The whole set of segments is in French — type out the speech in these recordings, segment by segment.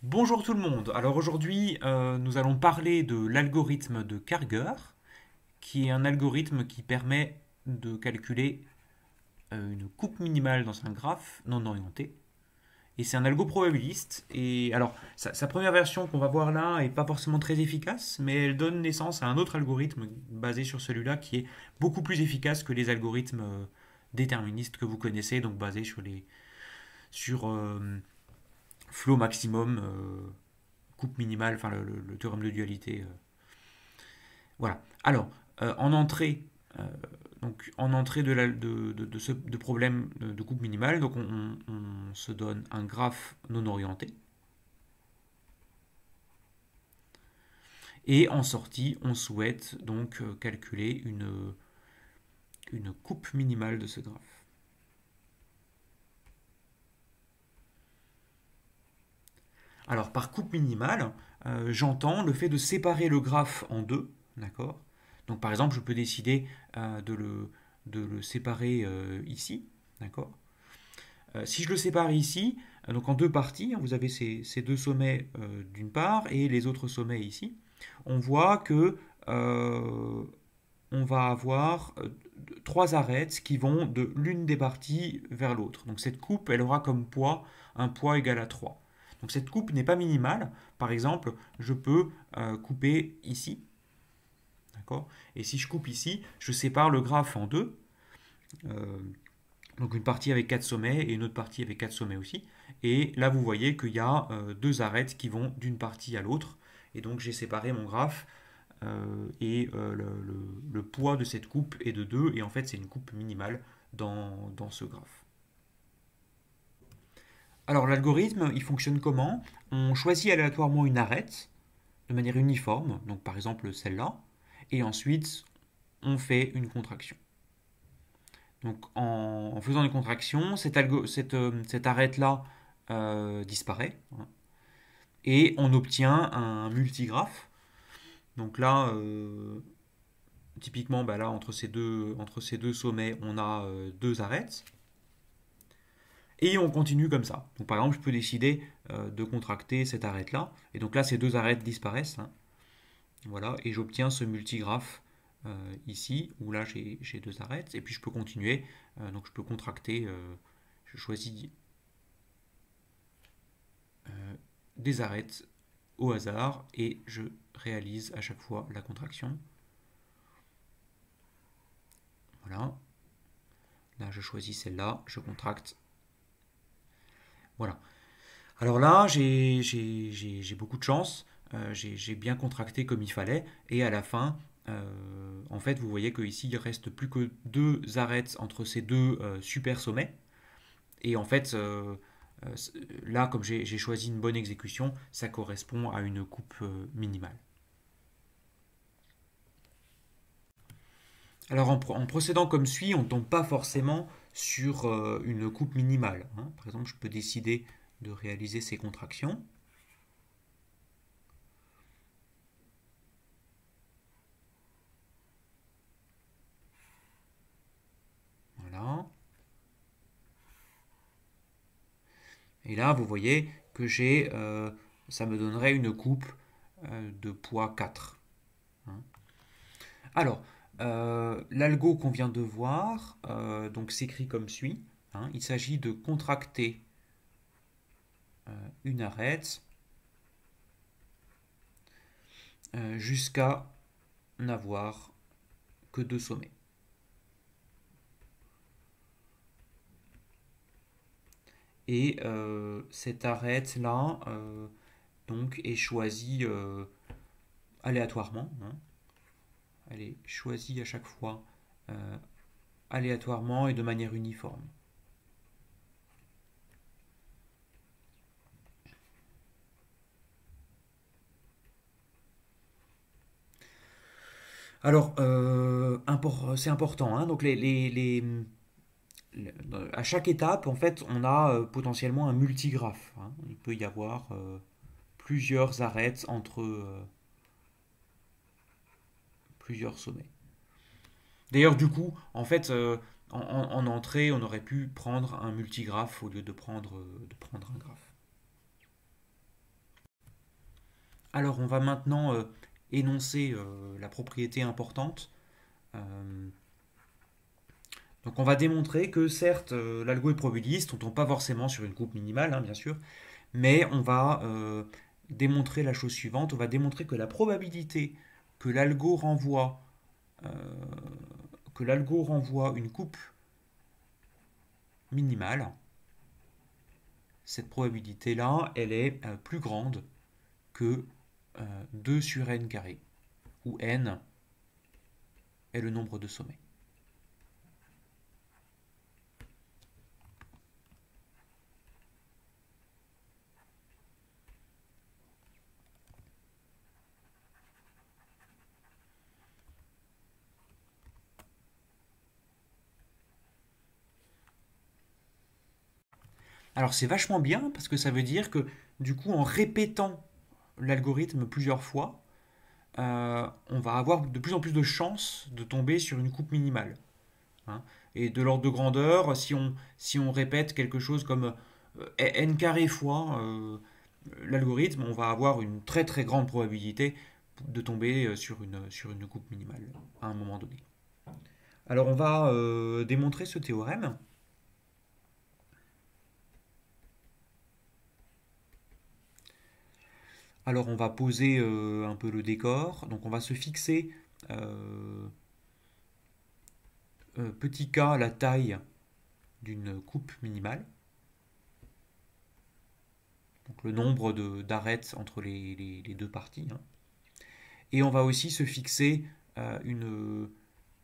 Bonjour tout le monde. Alors aujourd'hui, nous allons parler de l'algorithme de Karger, qui est un algorithme qui permet de calculer une coupe minimale dans un graphe non orienté. Et c'est un algo probabiliste. Et alors, sa première version qu'on va voir là est pas forcément très efficace, mais elle donne naissance à un autre algorithme basé sur celui-là qui est beaucoup plus efficace que les algorithmes déterministes que vous connaissez, donc basés sur flow maximum, coupe minimale, enfin le théorème de dualité. Voilà. Alors, en entrée, euh, donc en entrée de problème de coupe minimale, donc on se donne un graphe non orienté. Et en sortie, on souhaite donc calculer une coupe minimale de ce graphe. Alors, par coupe minimale, j'entends le fait de séparer le graphe en deux, d'accord. Donc, par exemple, je peux décider de le séparer ici, d'accord. Si je le sépare ici, donc en deux parties, hein, vous avez ces deux sommets d'une part et les autres sommets ici, on voit que on va avoir trois arêtes qui vont de l'une des parties vers l'autre. Donc cette coupe, elle aura comme poids un poids égal à 3. Donc cette coupe n'est pas minimale. Par exemple, je peux couper ici. D'accord. Et si je coupe ici, je sépare le graphe en deux. Euh, donc une partie avec 4 sommets et une autre partie avec 4 sommets aussi. Et là, vous voyez qu'il y a deux arêtes qui vont d'une partie à l'autre. Et donc j'ai séparé mon graphe et le poids de cette coupe est de 2 et en fait c'est une coupe minimale dans ce graphe. Alors l'algorithme, il fonctionne comment? On choisit aléatoirement une arête de manière uniforme, donc par exemple celle-là, et ensuite on fait une contraction. Donc en faisant une contraction, cette arête-là disparaît, hein, et on obtient un multigraphe. Donc là, typiquement, bah là, entre ces deux sommets, on a deux arêtes. Et on continue comme ça. Donc par exemple, je peux décider de contracter cette arête-là. Et donc là, ces deux arêtes disparaissent, hein. Voilà, et j'obtiens ce multigraphe ici, où là j'ai deux arêtes. Et puis je peux continuer. Donc je peux contracter. Je choisis des arêtes au hasard et je réalise à chaque fois la contraction. Voilà. Là, je choisis celle-là, je contracte. Voilà. Alors là, j'ai beaucoup de chance. J'ai bien contracté comme il fallait. Et à la fin, en fait, vous voyez qu'ici, il reste plus que deux arêtes entre ces deux super sommets. Et en fait, là, comme j'ai choisi une bonne exécution, ça correspond à une coupe minimale. Alors en procédant comme suit, on ne tombe pas forcément sur une coupe minimale, hein. Par exemple, je peux décider de réaliser ces contractions. Voilà. Et là, vous voyez que ça me donnerait une coupe de poids 4, hein. Alors, l'algo qu'on vient de voir donc s'écrit comme suit, hein. Il s'agit de contracter une arête jusqu'à n'avoir que deux sommets. Et cette arête-là donc est choisie aléatoirement, hein. Elle est choisie à chaque fois aléatoirement et de manière uniforme. Alors, c'est important, hein. Donc, à chaque étape, en fait, on a potentiellement un multigraphe, hein. Il peut y avoir plusieurs arêtes entre plusieurs sommets. D'ailleurs, du coup, en fait, en entrée, on aurait pu prendre un multigraphe au lieu de prendre un graphe. Alors on va maintenant énoncer la propriété importante. Euh, donc on va démontrer que certes l'algo est probabiliste, on ne tombe pas forcément sur une coupe minimale, hein, bien sûr, mais on va démontrer la chose suivante, on va démontrer que la probabilité que l'algo renvoie, euh, une coupe minimale, cette probabilité-là, elle est plus grande que 2 sur n carré, où n est le nombre de sommets. Alors c'est vachement bien parce que ça veut dire que du coup en répétant l'algorithme plusieurs fois, on va avoir de plus en plus de chances de tomber sur une coupe minimale, hein. Et de l'ordre de grandeur, si on répète quelque chose comme n carré fois l'algorithme, on va avoir une très très grande probabilité de tomber sur une coupe minimale à un moment donné. Alors on va démontrer ce théorème. Alors on va poser un peu le décor. Donc on va se fixer euh, petit k la taille d'une coupe minimale. Donc le nombre d'arêtes entre les deux parties, hein. Et on va aussi se fixer une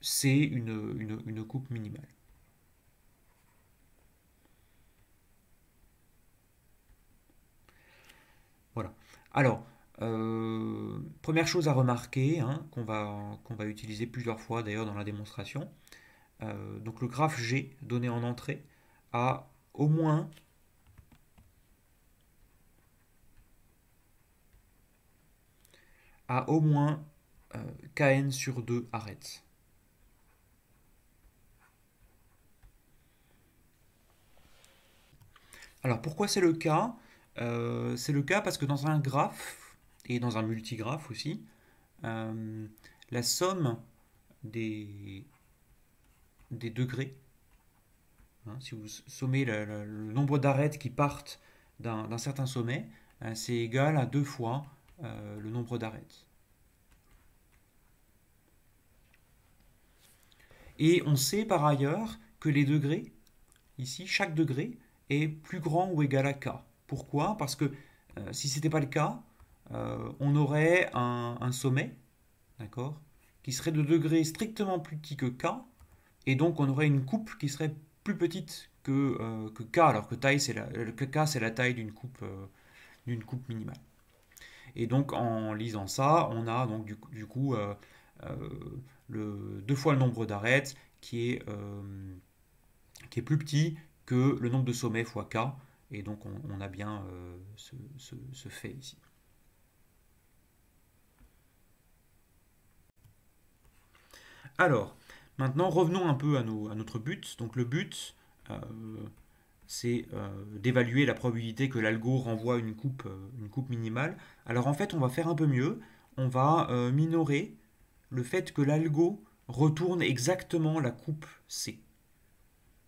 C, une coupe minimale. Voilà. Alors, première chose à remarquer, hein, qu'on va utiliser plusieurs fois d'ailleurs dans la démonstration. Donc le graphe G donné en entrée a au moins euh, kn sur 2 arêtes. Alors pourquoi c'est le cas? C'est le cas parce que dans un graphe, et dans un multigraphe aussi, euh, la somme des, des degrés, hein, si vous sommez le nombre d'arêtes qui partent d'un certain sommet, c'est égal à 2 fois le nombre d'arêtes. Et on sait par ailleurs que les degrés, ici, chaque degré est plus grand ou égal à k. Pourquoi? Parce que si ce n'était pas le cas, on aurait un sommet, d'accord, qui serait de degré strictement plus petit que k, et donc on aurait une coupe qui serait plus petite que k, alors que, que k c'est la taille d'une coupe minimale. Et donc en lisant ça, on a donc du coup euh, deux fois le nombre d'arêtes qui est plus petit que le nombre de sommets fois k, et donc on a bien ce fait ici. Alors, maintenant revenons un peu à notre but. Donc le but, euh, c'est d'évaluer la probabilité que l'algo renvoie une coupe minimale. Alors en fait, on va faire un peu mieux. On va minorer le fait que l'algo retourne exactement la coupe C.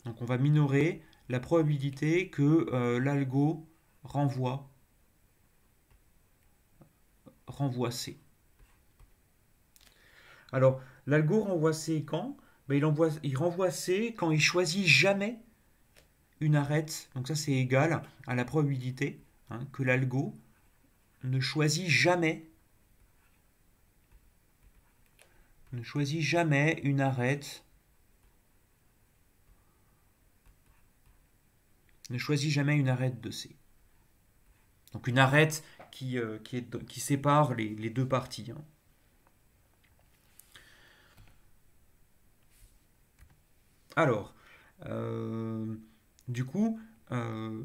Donc on va minorer la probabilité que l'algo renvoie, renvoie C. Alors, l'algo renvoie C quand? Ben, il renvoie C quand il choisit jamais une arête. Donc ça, c'est égal à la probabilité, hein, que l'algo ne choisit jamais, une arête, de C. Donc une arête qui sépare les deux parties, hein. Alors, euh, du coup,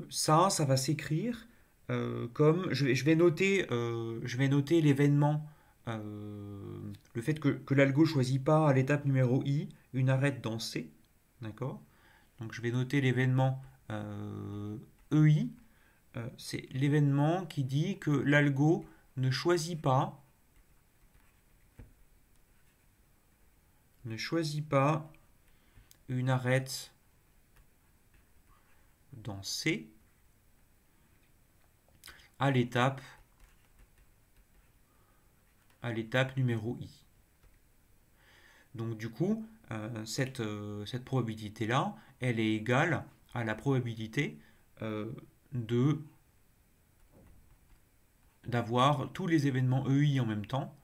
ça va s'écrire comme je vais noter l'événement, le fait que l'algo choisit pas à l'étape numéro i une arête dans C, d'accord? Donc je vais noter l'événement EI, c'est l'événement qui dit que l'algo ne choisit pas une arête dans C à l'étape numéro I. Donc du coup, cette probabilité-là, elle est égale à la probabilité de d'avoir tous les événements EI en même temps,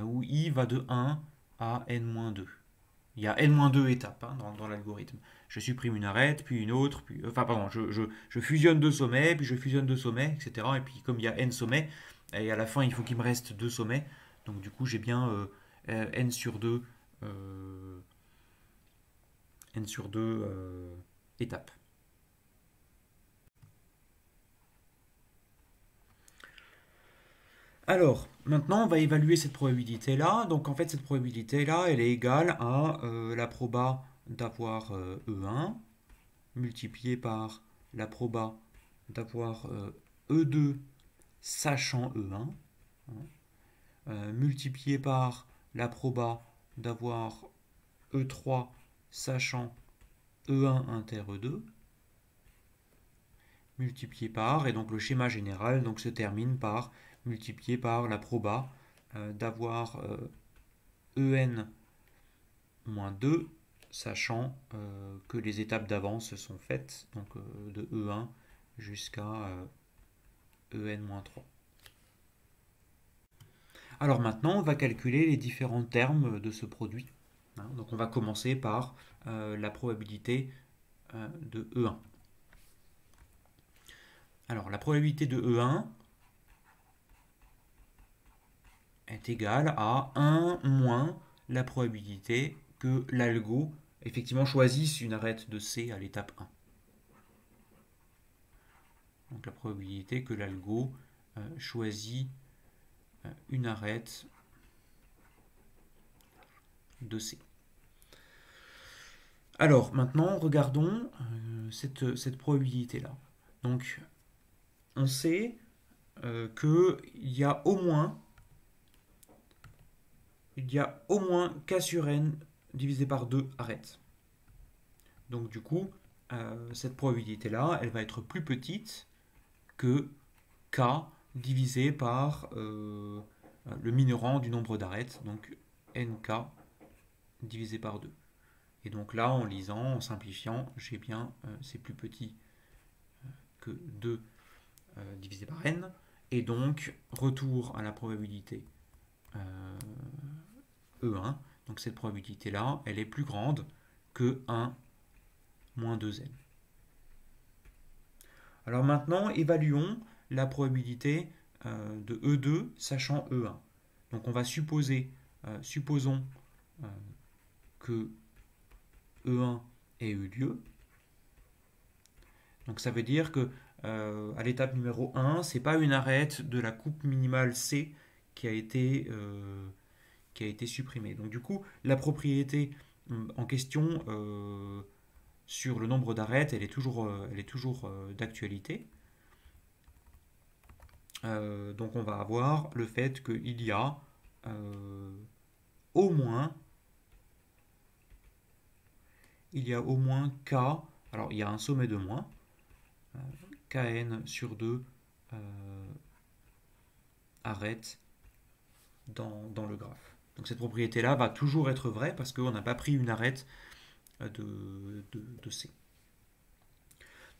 où I va de 1 à n-2. Il y a n-2 étapes dans l'algorithme. Je supprime une arête, puis une autre, puis... Enfin, pardon, je fusionne deux sommets, puis je fusionne deux sommets, etc. Et puis, comme il y a n sommets, et à la fin, il faut qu'il me reste deux sommets. Donc, du coup, j'ai bien n sur 2 étapes. Alors, maintenant, on va évaluer cette probabilité-là. Donc, en fait, cette probabilité-là, elle est égale à la proba d'avoir E1 multiplié par la proba d'avoir E2 sachant E1, multiplié par la proba d'avoir E3 sachant E1 inter E2, multiplié par, et donc le schéma général donc, se termine par multiplié par la proba d'avoir En-2, sachant que les étapes d'avance sont faites, donc de E1 jusqu'à En-3. Alors maintenant, on va calculer les différents termes de ce produit. Donc on va commencer par la probabilité de E1. Alors la probabilité de E1 est égale à 1 moins la probabilité que l'algo effectivement choisisse une arête de C à l'étape 1. Donc la probabilité que l'algo choisit une arête de C. Alors maintenant, regardons cette probabilité-là. Donc on sait qu'il y a au moins K sur N divisé par 2 arêtes. Donc du coup, cette probabilité-là, elle va être plus petite que K divisé par le minorant du nombre d'arêtes, donc NK divisé par 2. Et donc là, en lisant, en simplifiant, j'ai bien c'est plus petit que 2 divisé par N. Et donc, retour à la probabilité E1. Donc cette probabilité-là, elle est plus grande que 1 moins 2N. Alors maintenant, évaluons la probabilité de E2 sachant E1. Donc on va supposons que E1 ait eu lieu. Donc ça veut dire que à l'étape numéro 1, ce n'est pas une arête de la coupe minimale C qui a été supprimée. Donc du coup, la propriété en question sur le nombre d'arêtes, elle est toujours d'actualité. Donc on va avoir le fait qu'il y a au moins K, alors il y a un sommet de moins, Kn sur 2 arêtes dans le graphe. Donc cette propriété-là va toujours être vraie parce qu'on n'a pas pris une arête de C.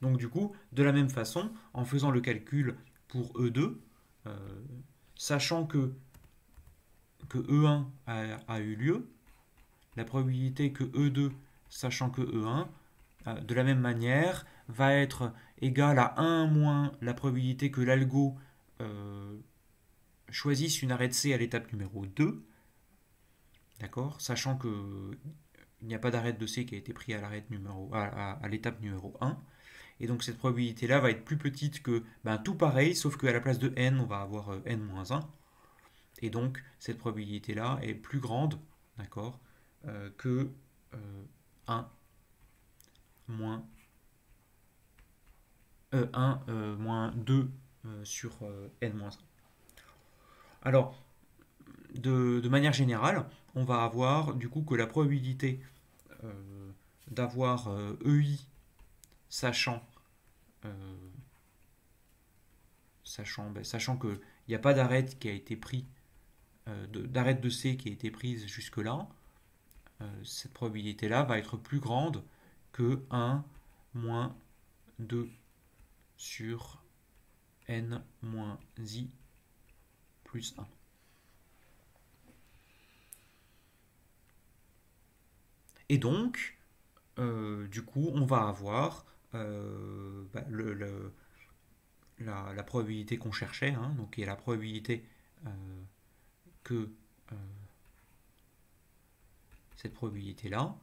Donc du coup, de la même façon, en faisant le calcul pour E2, sachant que E1 a eu lieu, la probabilité que E2, sachant que E1, de la même manière, va être égale à 1 moins la probabilité que l'algo choisisse une arête C à l'étape numéro 2, d'accord, sachant qu'il n'y a pas d'arête de C qui a été pris à l'étape numéro 1. Et donc cette probabilité-là va être plus petite que tout pareil, sauf qu'à la place de n, on va avoir n-1. Et donc cette probabilité-là est plus grande, d'accord, que 1 moins 1 moins 2 sur n-1. Alors, de manière générale, on va avoir du coup que la probabilité d'avoir EI sachant, euh, sachant qu'il n'y a pas d'arrêt qui a été pris, d'arrêt de C qui a été prise jusque-là, cette probabilité-là va être plus grande que 1 moins 2 sur n moins i plus 1. Et donc, du coup, on va avoir la probabilité qu'on cherchait, hein, donc qui est la probabilité euh, que cette probabilité-là,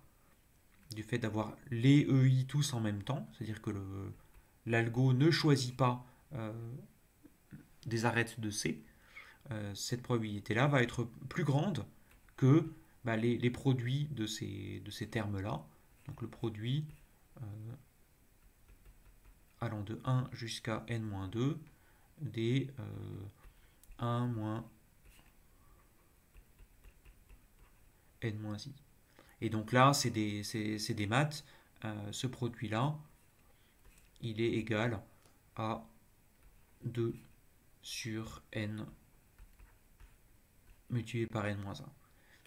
du fait d'avoir les EI tous en même temps, c'est-à-dire que l'algo ne choisit pas des arêtes de C, cette probabilité-là va être plus grande que les produits de ces termes-là. Donc le produit allant de 1 jusqu'à n-2 des 1 moins n-i. Et donc là, c'est des maths. Ce produit-là, il est égal à 2 sur n multiplié par n-1.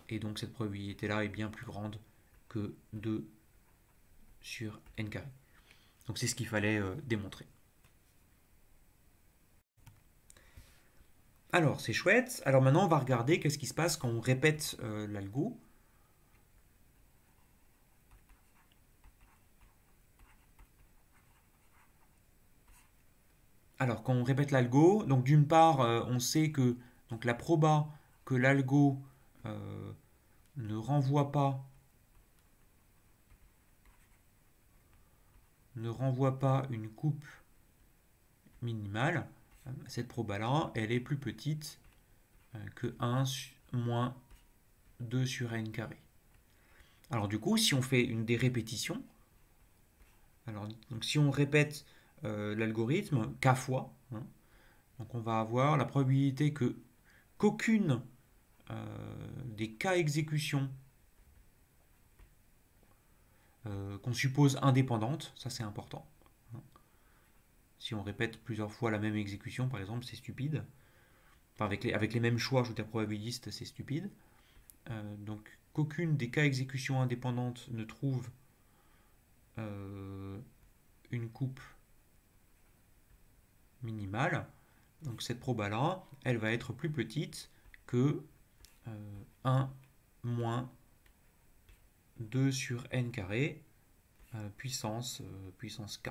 Et donc cette probabilité-là est bien plus grande que 2 sur n carré. Donc c'est ce qu'il fallait démontrer. Alors c'est chouette. Alors maintenant on va regarder qu'est-ce qui se passe quand on répète l'algo. Alors quand on répète l'algo, donc d'une part on sait que donc la proba que l'algo euh, ne renvoie pas une coupe minimale, cette proba-là, elle est plus petite que 1 moins 2 sur n carré. Alors du coup, si on fait des répétitions, alors, donc si on répète l'algorithme k fois, hein, donc on va avoir la probabilité qu'aucune des k exécutions qu'on suppose indépendantes, ça c'est important. Hein. Si on répète plusieurs fois la même exécution, par exemple, c'est stupide. Enfin, avec les mêmes choix, je veux dire probabiliste, c'est stupide. Donc qu'aucune des cas exécutions indépendantes ne trouve une coupe minimale. Donc cette proba-là, elle va être plus petite que 1 moins 2 sur n carré puissance k.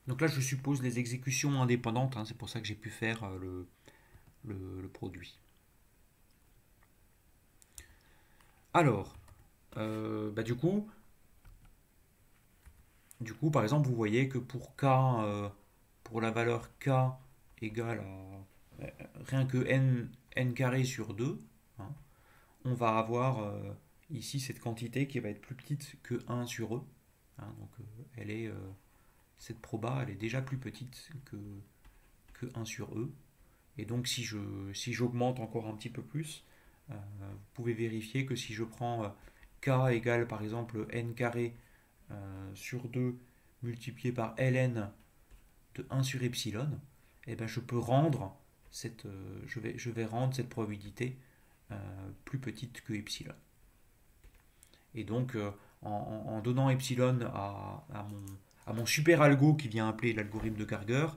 Donc là, je suppose les exécutions indépendantes, hein, c'est pour ça que j'ai pu faire le produit. Alors, du coup, par exemple, vous voyez que pour k, pour la valeur k égale à rien que n carré sur 2, hein, on va avoir ici cette quantité qui va être plus petite que 1 sur e. Hein, donc cette proba, elle est déjà plus petite que 1 sur e. Et donc si j'augmente encore un petit peu plus, vous pouvez vérifier que si je prends k égale par exemple n carré sur 2 multiplié par ln de 1 sur epsilon, et ben je peux rendre je vais rendre cette probabilité plus petite que epsilon. Et donc en donnant epsilon à mon super algo qui vient appeler l'algorithme de Karger,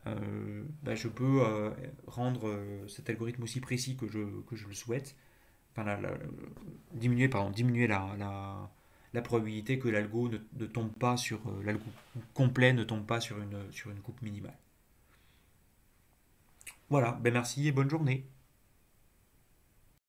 je peux rendre cet algorithme aussi précis que je le souhaite, enfin diminuer la probabilité que l'algo ne tombe pas sur l'algo complet ne tombe pas sur une coupe minimale. Voilà, ben merci et bonne journée.